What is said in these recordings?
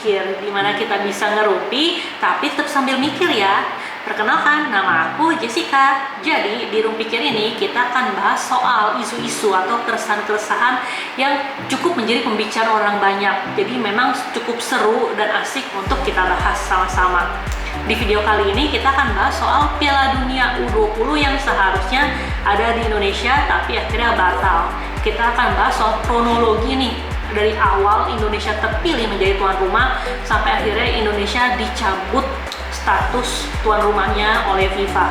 mikir, dimana kita bisa ngerumpi tapi tetap sambil mikir ya. Perkenalkan, nama aku Jessica. Jadi di Rumpi Pikir ini kita akan bahas soal isu-isu atau keresahan-keresahan yang cukup menjadi pembicaraan orang banyak. Jadi memang cukup seru dan asik untuk kita bahas sama-sama. Di video kali ini kita akan bahas soal Piala Dunia U20 yang seharusnya ada di Indonesia tapi akhirnya batal. Kita akan bahas soal kronologi nih, dari awal Indonesia terpilih menjadi tuan rumah sampai akhirnya Indonesia dicabut status tuan rumahnya oleh FIFA.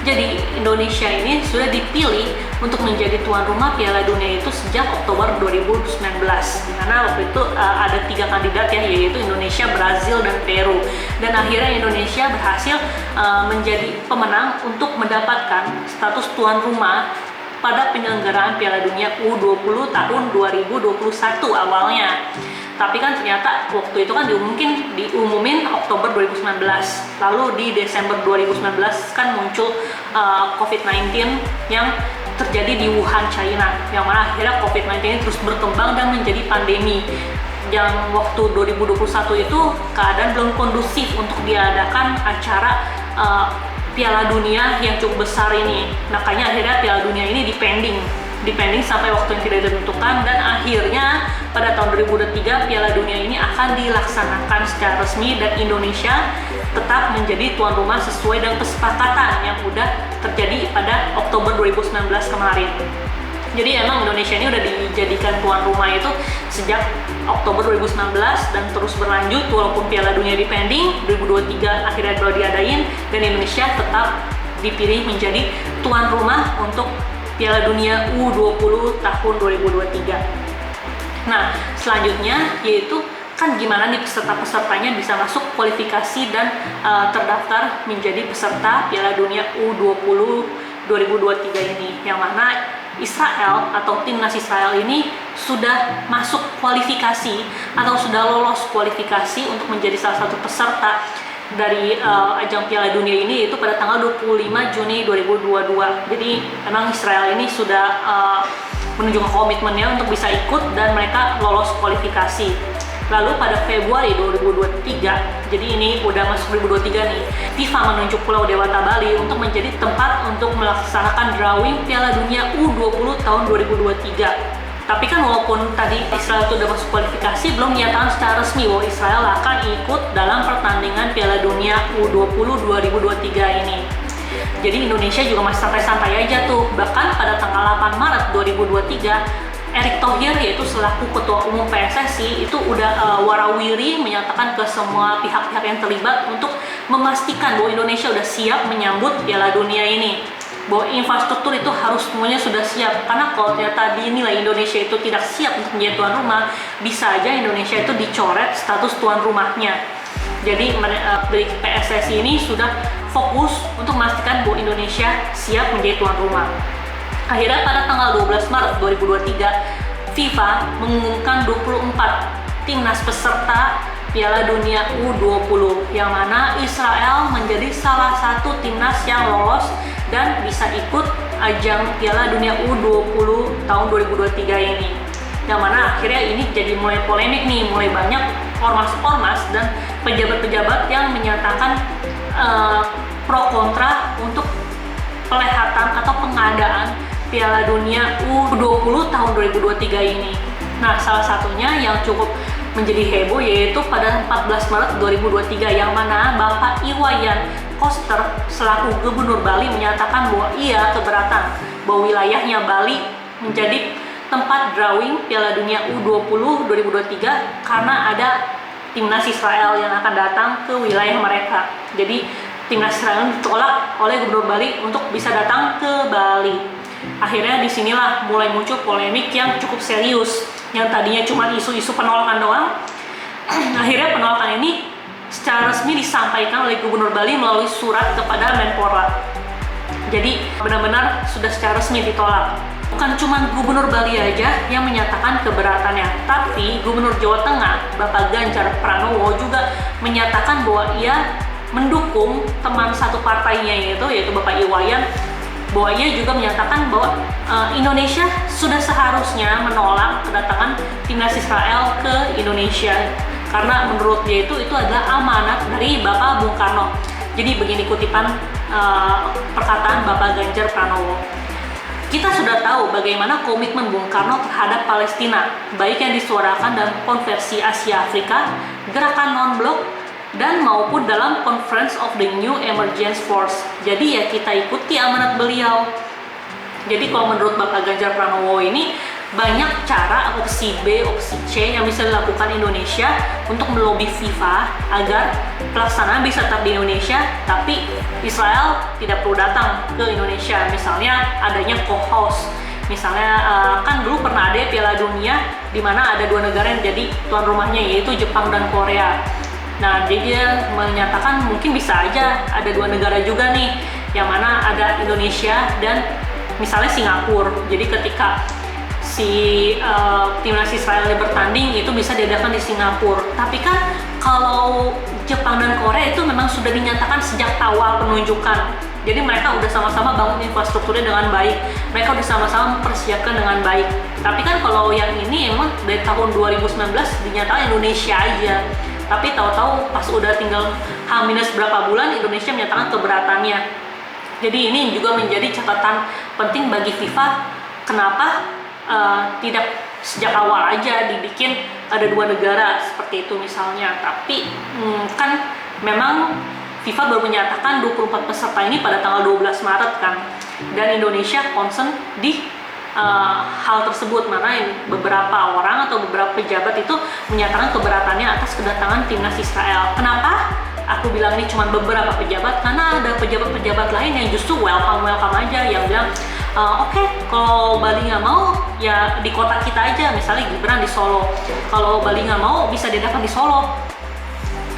Jadi Indonesia ini sudah dipilih untuk menjadi tuan rumah Piala Dunia itu sejak Oktober 2019, di mana waktu itu ada 3 kandidat ya, yaitu Indonesia, Brazil, dan Peru. Dan akhirnya Indonesia berhasil menjadi pemenang untuk mendapatkan status tuan rumah pada penyelenggaraan Piala Dunia U20 tahun 2021 awalnya. Tapi kan ternyata waktu itu kan diumumin Oktober 2019. Lalu di Desember 2019 kan muncul COVID-19 yang terjadi di Wuhan, China. Yang mana akhirnya COVID-19 ini terus berkembang dan menjadi pandemi. Yang waktu 2021 itu keadaan belum kondusif untuk diadakan acara Piala Dunia yang cukup besar ini. Makanya akhirnya Piala Dunia ini dipending sampai waktu yang tidak ditentukan, dan akhirnya pada tahun 2023 Piala Dunia ini akan dilaksanakan secara resmi dan Indonesia tetap menjadi tuan rumah sesuai dengan kesepakatan yang udah terjadi pada Oktober 2019 kemarin. Jadi emang Indonesia ini udah dijadikan tuan rumah itu sejak Oktober 2019 dan terus berlanjut walaupun Piala Dunia dipending 2023 akhirnya baru diadain, dan Indonesia tetap dipilih menjadi tuan rumah untuk Piala Dunia U20 tahun 2023. Nah, selanjutnya yaitu kan gimana nih peserta-pesertanya bisa masuk kualifikasi dan terdaftar menjadi peserta Piala Dunia U20 2023 ini, yang mana Israel atau timnas Israel ini sudah masuk kualifikasi atau sudah lolos kualifikasi untuk menjadi salah satu peserta dari ajang Piala Dunia ini, yaitu pada tanggal 25 Juni 2022. Jadi memang Israel ini sudah menunjukkan komitmennya untuk bisa ikut dan mereka lolos kualifikasi. Lalu pada Februari 2023, jadi ini udah masuk 2023 nih, FIFA menunjuk Pulau Dewata Bali untuk menjadi tempat untuk melaksanakan drawing Piala Dunia U20 tahun 2023. Tapi kan walaupun tadi Israel itu udah masuk kualifikasi, belum menyatakan secara resmi bahwa Israel akan ikut dalam pertandingan Piala Dunia U20 2023 ini. Jadi Indonesia juga masih santai-santai aja tuh. Bahkan pada tanggal 8 Maret 2023, Erick Thohir yaitu selaku Ketua Umum PSSI itu udah warawiri menyatakan ke semua pihak-pihak yang terlibat untuk memastikan bahwa Indonesia udah siap menyambut Piala Dunia ini. Bahwa infrastruktur itu harus semuanya sudah siap, karena kalau ternyata dinilai Indonesia itu tidak siap untuk menjadi tuan rumah, bisa aja Indonesia itu dicoret status tuan rumahnya. Jadi dari PSSI ini sudah fokus untuk memastikan bahwa Indonesia siap menjadi tuan rumah. Akhirnya pada tanggal 12 Maret 2023 FIFA mengumumkan 24 timnas peserta Piala Dunia U20, yang mana Israel menjadi salah satu timnas yang lolos dan bisa ikut ajang Piala Dunia U20 tahun 2023 ini. Yang mana akhirnya ini jadi mulai polemik nih, mulai banyak ormas-ormas dan pejabat-pejabat yang menyatakan pro kontra untuk pelihatan atau pengadaan Piala Dunia U20 tahun 2023 ini. Nah, salah satunya yang cukup menjadi heboh yaitu pada 14 Maret 2023, yang mana Bapak Iwayan Koster selaku Gubernur Bali menyatakan bahwa ia keberatan bahwa wilayahnya Bali menjadi tempat drawing Piala Dunia U20 2023 karena ada timnas Israel yang akan datang ke wilayah mereka. Jadi timnas Israel ditolak oleh Gubernur Bali untuk bisa datang ke Bali. Akhirnya disinilah mulai muncul polemik yang cukup serius, yang tadinya cuma isu-isu penolakan doang. Akhirnya penolakan ini secara resmi disampaikan oleh Gubernur Bali melalui surat kepada Menpora. Jadi benar-benar sudah secara resmi ditolak. Bukan cuma Gubernur Bali aja yang menyatakan keberatannya, tapi Gubernur Jawa Tengah, Bapak Ganjar Pranowo juga menyatakan bahwa ia mendukung teman satu partainya yaitu Bapak Iwayan, bahwa ia juga menyatakan bahwa Indonesia sudah seharusnya menolak kedatangan timnas Israel ke Indonesia. karena menurut dia itu adalah amanat dari Bapak Bung Karno. Jadi begini kutipan perkataan Bapak Ganjar Pranowo. Kita sudah tahu bagaimana komitmen Bung Karno terhadap Palestina, baik yang disuarakan dalam konversi Asia Afrika, gerakan non-blok, dan maupun dalam Conference of the New Emergence Force. Jadi ya kita ikuti amanat beliau. Jadi kalau menurut Bapak Ganjar Pranowo ini banyak cara, opsi B, opsi C yang bisa dilakukan Indonesia untuk melobi FIFA agar pelaksanaan bisa tetap di Indonesia, tapi Israel tidak perlu datang ke Indonesia. Misalnya adanya co-host. Misalnya kan dulu pernah ada Piala Dunia di mana ada dua negara yang jadi tuan rumahnya, yaitu Jepang dan Korea. Nah, jadi dia menyatakan mungkin bisa aja ada dua negara juga nih, yang mana ada Indonesia dan misalnya Singapura. Jadi ketika si timnas Israel bertanding itu bisa diadakan di Singapura. Tapi kan kalau Jepang dan Korea itu memang sudah dinyatakan sejak awal penunjukan. Jadi mereka udah sama-sama bangun infrastrukturnya dengan baik. Mereka udah sama-sama mempersiapkan dengan baik. Tapi kan kalau yang ini emang dari tahun 2019 dinyatakan Indonesia aja. Tapi tahu-tahu pas udah tinggal H- berapa bulan Indonesia menyatakan keberatannya. Jadi ini juga menjadi catatan penting bagi FIFA. Kenapa tidak sejak awal aja dibikin ada dua negara seperti itu misalnya. Tapi kan memang FIFA baru menyatakan 24 peserta ini pada tanggal 12 Maret kan. Dan Indonesia concern di hal tersebut, mana beberapa orang atau beberapa pejabat itu menyatakan keberatannya atas kedatangan timnas Israel. Kenapa? Aku bilang ini cuma beberapa pejabat, karena ada pejabat-pejabat lain yang justru welcome aja, yang bilang oke, kalau Bali nggak mau ya di kota kita aja, misalnya Gibran di Solo. Kalau Bali nggak mau bisa diadakan di Solo,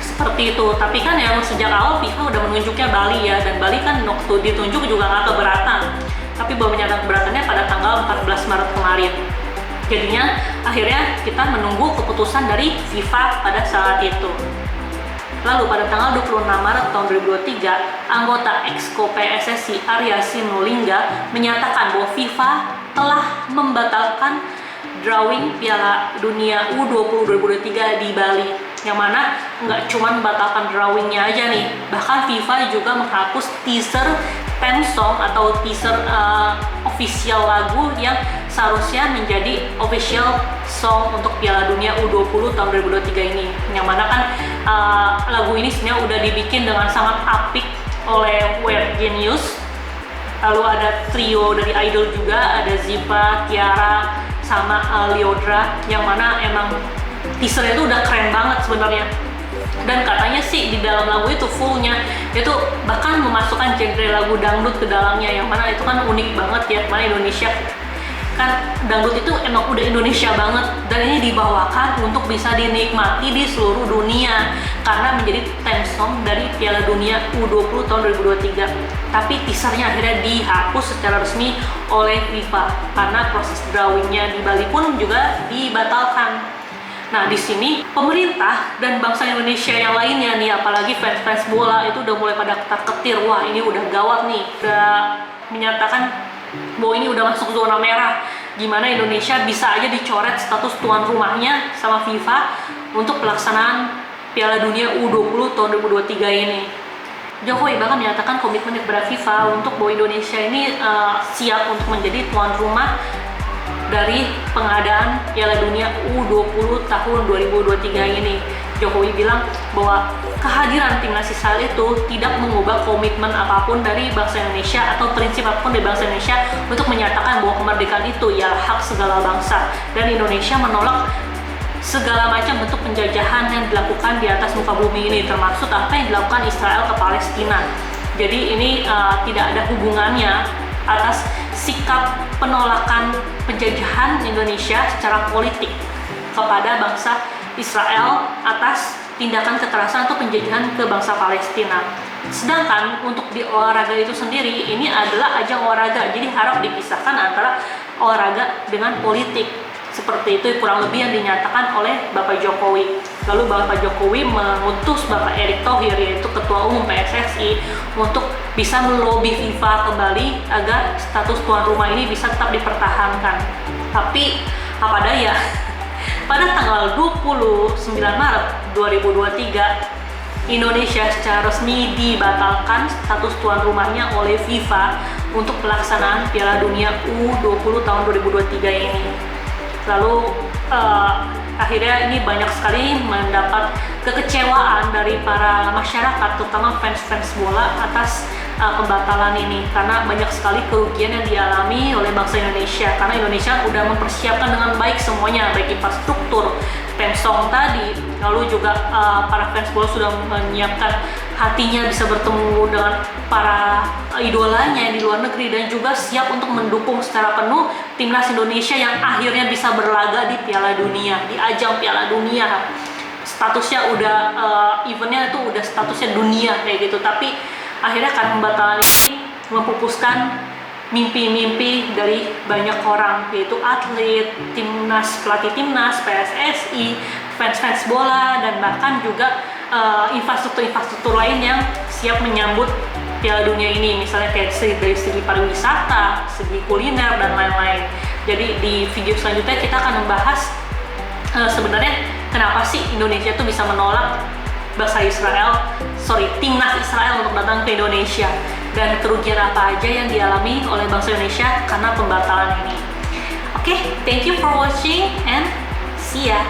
seperti itu. Tapi kan yang sejak awal FIFA udah menunjuknya Bali ya, dan Bali kan waktu ditunjuk juga nggak keberatan, tapi baru menyatakan keberatannya pada tanggal 14 Maret kemarin. Jadinya akhirnya kita menunggu keputusan dari FIFA pada saat itu. Lalu pada tanggal 26 Maret tahun 2023, anggota Exco PSSI Arya Sinulinga menyatakan bahwa FIFA telah membatalkan drawing Piala Dunia U20 2023 di Bali. Yang mana nggak cuma membatalkan drawingnya aja nih, bahkan FIFA juga menghapus teaser theme song atau teaser official lagu yang seharusnya menjadi official song untuk Piala Dunia U20 tahun 2023 ini. Yang mana kan lagu ini sebenarnya udah dibikin dengan sangat apik oleh Weird Genius. Lalu ada trio dari Idol juga, ada Ziva, Tiara, sama Liodra, yang mana emang teasernya itu udah keren banget sebenarnya. Dan katanya sih di dalam lagu itu fullnya itu bahkan memasukkan genre lagu dangdut ke dalamnya, yang mana itu kan unik banget ya, mana Indonesia kan dangdut itu emang udah Indonesia banget, dan ini dibawakan untuk bisa dinikmati di seluruh dunia karena menjadi theme song dari Piala Dunia U20 tahun 2023. Tapi teasernya akhirnya dihapus secara resmi oleh FIFA karena proses drawingnya di Bali pun juga dibatalkan. Nah, di sini pemerintah dan bangsa Indonesia yang lainnya nih, apalagi fans-fans bola itu udah mulai pada ketar-ketir. Wah, ini udah gawat nih, udah menyatakan bahwa ini udah masuk zona merah, gimana Indonesia bisa aja dicoret status tuan rumahnya sama FIFA untuk pelaksanaan Piala Dunia U20 tahun 2023 ini. Jokowi bahkan menyatakan komitmen kepada FIFA untuk bahwa Indonesia ini siap untuk menjadi tuan rumah dari pengadaan Piala Dunia U20 tahun 2023 ini. Jokowi bilang bahwa kehadiran timnas Israel itu tidak mengubah komitmen apapun dari bangsa Indonesia atau prinsip apapun dari bangsa Indonesia untuk menyatakan bahwa kemerdekaan itu ialah hak segala bangsa, dan Indonesia menolak segala macam bentuk penjajahan yang dilakukan di atas muka bumi ini, termasuk apa yang dilakukan Israel ke Palestina. Jadi ini tidak ada hubungannya atas sikap penolakan penjajahan Indonesia secara politik kepada bangsa Israel atas tindakan kekerasan atau penjajahan ke bangsa Palestina. Sedangkan untuk di olahraga itu sendiri, ini adalah ajang olahraga, jadi harap dipisahkan antara olahraga dengan politik. Seperti itu kurang lebih yang dinyatakan oleh Bapak Jokowi. Lalu Bapak Jokowi mengutus Bapak Erick Thohir, yaitu Ketua Umum PSSI, untuk bisa melobi FIFA kembali agar status tuan rumah ini bisa tetap dipertahankan. Tapi apa daya, pada tanggal 29 Maret 2023, Indonesia secara resmi dibatalkan status tuan rumahnya oleh FIFA untuk pelaksanaan Piala Dunia U20 tahun 2023 ini. Lalu akhirnya ini banyak sekali mendapat kekecewaan dari para masyarakat, terutama fans-fans bola atas pembatalan ini, karena banyak sekali kerugian yang dialami oleh bangsa Indonesia, karena Indonesia udah mempersiapkan dengan baik semuanya, baik infrastruktur, pensong tadi, lalu juga para fans bola sudah menyiapkan hatinya bisa bertemu dengan para idolanya di luar negeri, dan juga siap untuk mendukung secara penuh timnas Indonesia yang akhirnya bisa berlaga di Piala Dunia, di ajang Piala Dunia. Statusnya udah eventnya itu udah statusnya dunia kayak gitu, tapi akhirnya karena pembatalan ini memupuskan mimpi-mimpi dari banyak orang, yaitu atlet, timnas, pelatih timnas, PSSI, fans-fans bola, dan bahkan juga infrastruktur-infrastruktur lain yang siap menyambut Piala Dunia ini, misalnya kayak dari segi pariwisata, segi kuliner, dan lain-lain. Jadi di video selanjutnya kita akan membahas sebenarnya kenapa sih Indonesia itu bisa menolak timnas Israel untuk datang ke Indonesia, dan kerugian apa aja yang dialami oleh bangsa Indonesia karena pembatalan ini. Oke, thank you for watching and see ya.